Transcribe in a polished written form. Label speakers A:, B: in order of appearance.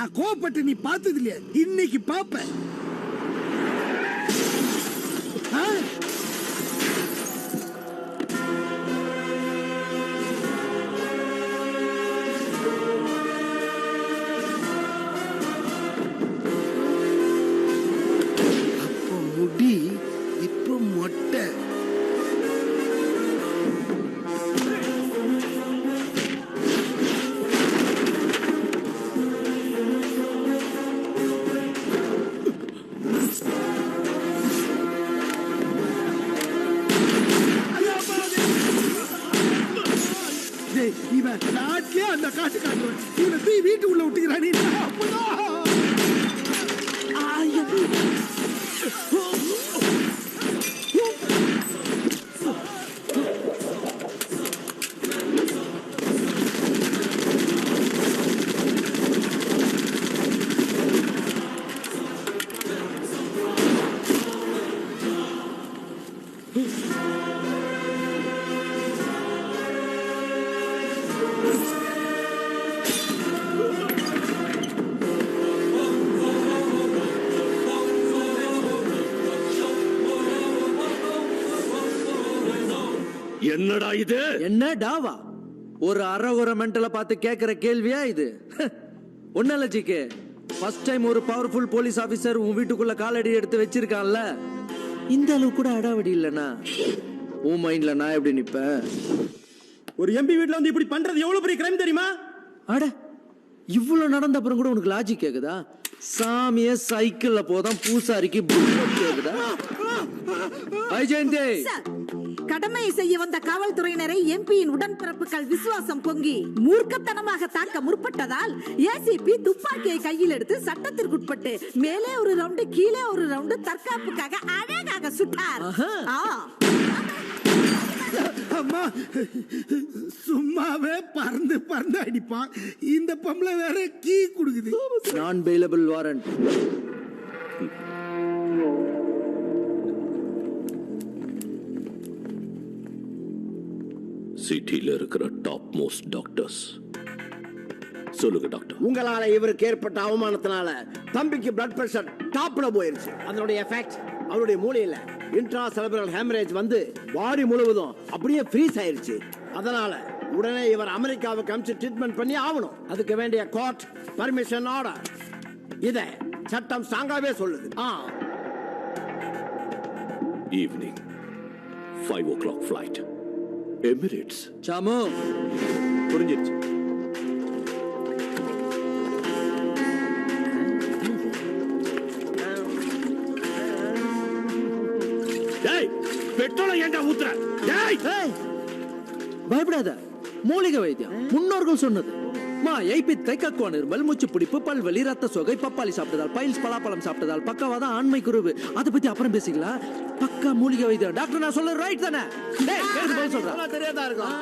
A: நான் கோபப்பட்டு நீ பார்த்தது இல்லையா? இன்னைக்கு பாப்ப. அப்போ முடி, இப்போ மொட்டை. இவன் நாட்டிலே அந்த காட்டு காட்டுவன். இவனை தூய் வீட்டுக்குள்ள விட்டுக்கிறானே.
B: என்னடா இது?
C: என்ன டாவா? ஒரு அறகுற மென்டல பார்த்து கேக்குற கேள்வியா இது? ஒன்னல ஜிகே, ஃபர்ஸ்ட் டைம் ஒரு பவர்ஃபுல் போலீஸ் ஆபீசர் உன் வீட்டுக்குள்ள காலடி எடுத்து வச்சிருக்கான்ல, இந்த அளவு கூட அடாவடி இல்லனா உன் மைண்ட்ல நான் எப்படி நிப்பேன்?
B: ஒரு எம்பி வீட்ல வந்து இப்படி பண்றது எவ்வளவு பெரிய கிரைம் தெரியுமா?
C: அட, இவ்வளவு நடந்த அப்புறம் கூட உனக்கு லாஜிக் கேக்குதா? சாமிய சைக்கிள்ல போதான் பூசாரிக்கு புல்லட் கேக்குதா? ஐஜெயந்தி,
D: கடமையை செய்ய வந்த காவல்துறையினரை எம்பியின் உடன்பிறப்புகள் விசுவாசம் பொங்கி மூர்க்கத்தனமாக தாக்க முற்பட்டதால் ஏசிபி துப்பாக்கியை கையில் எடுத்து சட்டத்திற்குட்பட்டு மேலே ஒரு ரவுண்டு கீழே ஒரு ரவுண்டு தற்காப்புக்காக அழகாக சுட்டார்.
A: அம்மா, சும்மாவே பறந்து பறந்து அடிப்பான். இந்த பொம்பளை வேற கீ குடுக்குது.
C: நான் பெயிலபிள் வாரண்ட்.
B: சிட்டில இருக்கிற டாப் மோஸ்ட் டாக்டர்ஸ். சொல்லுங்க டாக்டர்.
E: உங்களால இவருக்கு ஏற்பட்ட அவமானத்தினால தம்பிக்கு பிளட் பிரஷர் டாப்ல போயிருச்சு. அதனுடைய எஃபெக்ட் அவருடைய மூளையில இன்ட்ரா செரெப்ரல் ஹெமரேஜ் வந்து பாடி முழுவதும் அப்படியே ஃப்ரீஸ் ஆயிருச்சு. அதனால உடனே இவர் அமெரிக்காவுக்கு அனுப்பிச்சு ட்ரீட்மெண்ட் பண்ணி ஆகணும். அதுக்கு வேண்டிய கோர்ட் பர்மிஷன் ஆர்டர் இத சட்டம் ஸ்ட்ராங்காவே சொல்லுது.
B: Evening 5 o'clock flight. எமிரேட்ஸ்.
C: சாமு,
B: புரிஞ்சிருச்சு. டேய், பெட்ரோலை ஏன்டா ஊத்துற? டேய்,
C: பயப்படாத. மூலிகை வைத்தியம் முன்னோர்கள் சொன்னது. மாயை, பித்தை, கக்குவான் இருமல், மூச்சு பிடிப்பு, பல்வலி, ரத்த சோகை, பப்பாளி சாப்பிட்டதால், பைல்ஸ், பலாப்பழம் சாப்பிட்டதால், பக்கவாதம், ஆண்மை குருவு. அதை பத்தி அப்புறம் பேசிக்கலாம். பக்கா மூலிகை வைத்தியம். டாக்டர் நான் சொல்ல ரைட் தானே? சொல்றேன்.
E: தெரியாதா இருக்கும்.